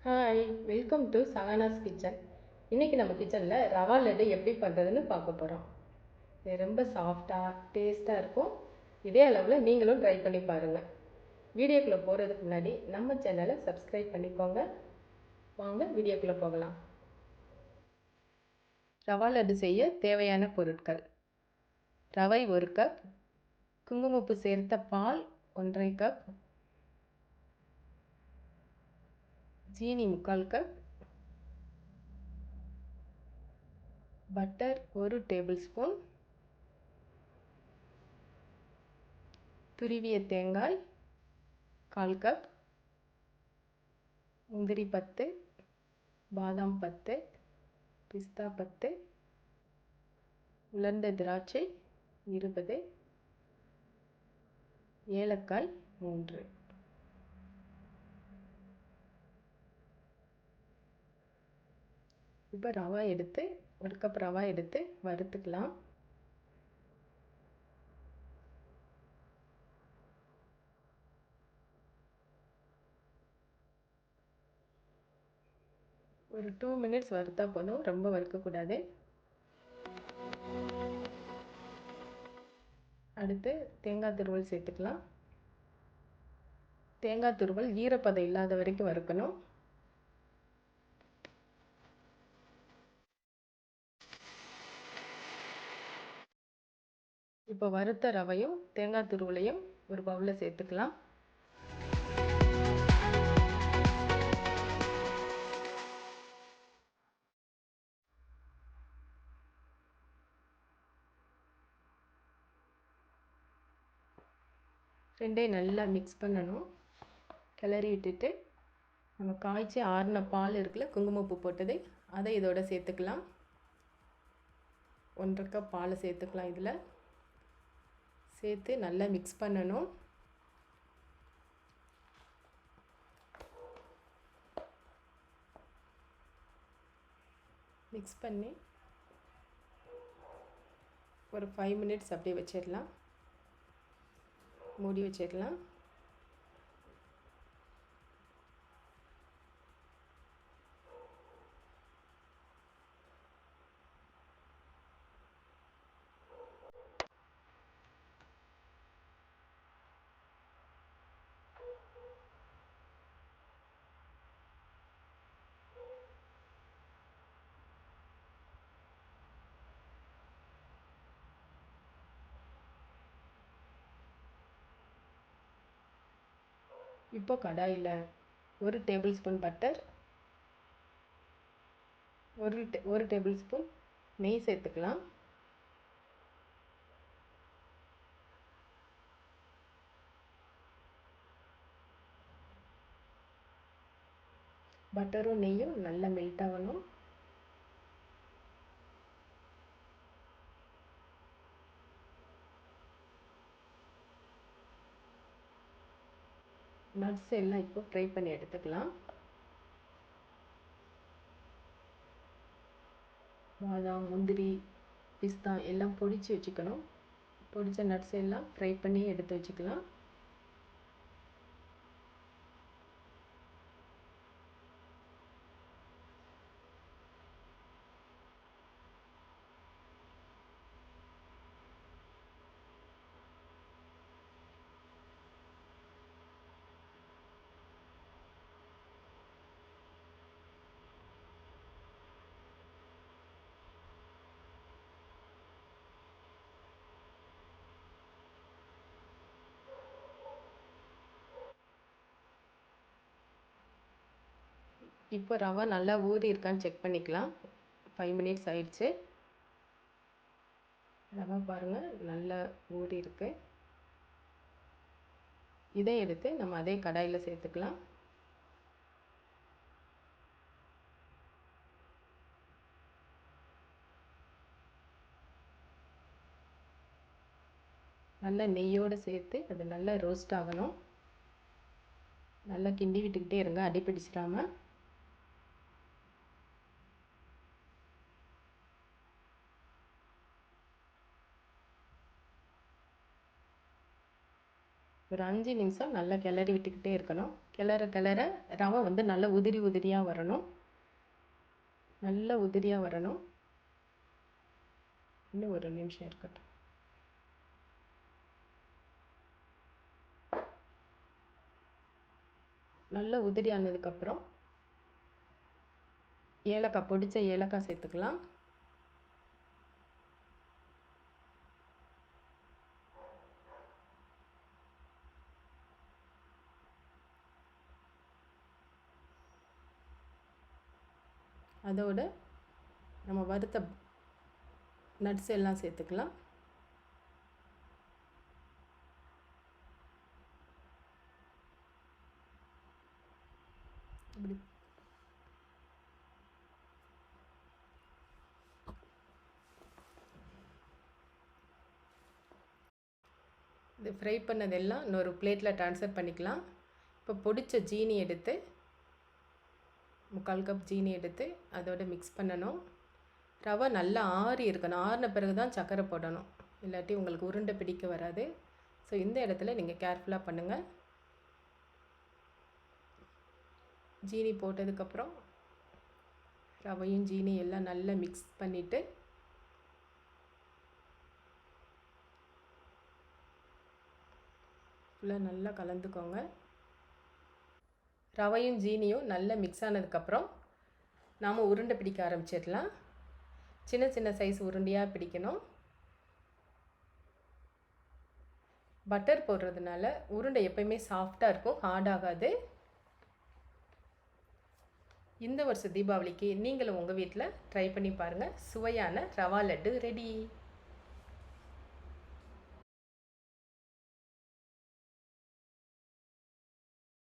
Hi, welcome to Sahana's kitchen. இன்றைக்கி நம்ம கிச்சனில் ரவா லட்டு எப்படி பண்ணுறதுன்னு பார்க்க போகிறோம். இது ரொம்ப சாஃப்டாக டேஸ்ட்டாக இருக்கும். இதே அளவில் நீங்களும் ட்ரை பண்ணி பாருங்கள். வீடியோக்குள்ளே போகிறதுக்கு முன்னாடி நம்ம சேனலை சப்ஸ்கிரைப் பண்ணிக்கோங்க. வாங்க வீடியோக்குள்ளே போகலாம். ரவா லட்டு செய்ய தேவையான பொருட்கள்: ரவை 1 கப், குங்குமப்பூ சேர்த்த பால் 1½ கப், சீனி 3/4 கப், பட்டர் 1 டேபிள் ஸ்பூன், துருவிய தேங்காய் 1/4 கப், முந்திரி 10, பாதாம் 10, பிஸ்தா 10, உலர்ந்த திராட்சை 20, ஏலக்காய் 3. இப்போ ரவா எடுத்து 1 கப் ரவா எடுத்து வறுத்துக்கலாம். ஒரு 2 மினிட்ஸ் வறுத்தா போதும், ரொம்ப வறுக்கக்கூடாது. அடுத்து தேங்காய் துருவல் சேர்த்துக்கலாம். தேங்காய் துருவல் ஈரப்பதம் இல்லாத வரைக்கும் வறுக்கணும். இப்போ வறுத்த ரவையும் தேங்காய் துருவலையும் ஒரு பவுலில் சேர்த்துக்கலாம். ரெண்டையும் நல்லா மிக்ஸ் பண்ணணும். கிளறி விட்டுட்டு நம்ம காய்ச்சி ஆறின பால் இருக்குல்ல, குங்குமப்பூ போட்டது, அதை இதோட சேர்த்துக்கலாம். 1½ கப் பாலை சேர்த்துக்கலாம். இதில் சேர்த்து நல்லா மிக்ஸ் பண்ணணும். மிக்ஸ் பண்ணி ஒரு 5 மினிட்ஸ் அப்படியே வச்சிடலாம். மூடி வச்சிடலாம். இப்போ கடாயில் 1 table spoon butter, 1 table spoon நெய் சேர்த்துக்கலாம். பட்டரும் நெய்யும் நல்லா மெல்ட் ஆகணும். நட்ஸ் எல்லாம் இப்போ ஃப்ரை பண்ணி எடுத்துக்கலாம். பாதாம், முந்திரி, பிஸ்தா எல்லாம் பொடிச்சு வச்சுக்கணும். பொடிச்ச நட்ஸ் எல்லாம் ஃப்ரை பண்ணி எடுத்து வச்சுக்கலாம். இப்போ ரவை நல்லா ஊறி இருக்கான்னு செக் பண்ணிக்கலாம். 5 மினிட்ஸ் ஆயிடுச்சு. ரவை பாருங்கள் நல்லா ஊறி இருக்கு. இதை எடுத்து நம்ம அதே கடாயில் சேர்த்துக்கலாம். நல்லா நெய்யோடு சேர்த்து அது நல்லா ரோஸ்ட் ஆகணும். நல்லா கிண்டி விட்டுக்கிட்டே இருங்க, அடி பிடிச்சிடாம. ஒரு 5 நிமிஷம் நல்லா கிளறி விட்டுக்கிட்டே இருக்கணும். கிளற கிளற ரவை வந்து நல்லா உதிரி உதிரியாக வரணும். நல்லா உதிரியாக வரணும். இன்னும் ஒரு நிமிஷம் இருக்கட்டும். நல்லா உதிரி ஆனதுக்கப்புறம் ஏலக்காய், பொடிச்ச ஏலக்காய் சேர்த்துக்கலாம். அதோட நம்ம வறுத்த நட்ஸ் எல்லாம் சேர்த்துக்கலாம். இப்படி இது ஃப்ரை பண்ணதெல்லாம் இன்னொரு பிளேட்டில் ட்ரான்ஸ்ஃபர் பண்ணிக்கலாம். இப்போ பொடிச்ச ஜீனி எடுத்து 3/4 கப் ஜீனி எடுத்து அதோட மிக்ஸ் பண்ணணும். ரவை நல்லா ஆறி இருக்கணும். ஆறின பிறகு தான் சர்க்கரை போடணும், இல்லாட்டி உங்களுக்கு உருண்டை பிடிக்க வராது. ஸோ இந்த இடத்துல நீங்கள் கேர்ஃபுல்லாக பண்ணுங்கள். ஜீனி போட்டதுக்கப்புறம் ரவையும் ஜீனி எல்லாம் நல்லா மிக்ஸ் பண்ணிவிட்டு ஃபுல்லாக நல்லா கலந்துக்கோங்க. ரவையும் ஜீனியும் நல்லா மிக்ஸ் ஆனதுக்கப்புறம் நாம் உருண்டை பிடிக்க ஆரம்பிச்சிடலாம். சின்ன சின்ன சைஸ் உருண்டையாக பிடிக்கணும். பட்டர் போடுறதுனால உருண்டை எப்பயுமே சாஃப்டாக இருக்கும், ஹார்டாகாது. இந்த வருஷம் தீபாவளிக்கு நீங்களும் உங்கள் வீட்டில் ட்ரை பண்ணி பாருங்கள். சுவையான ரவா லட்டு ரெடி.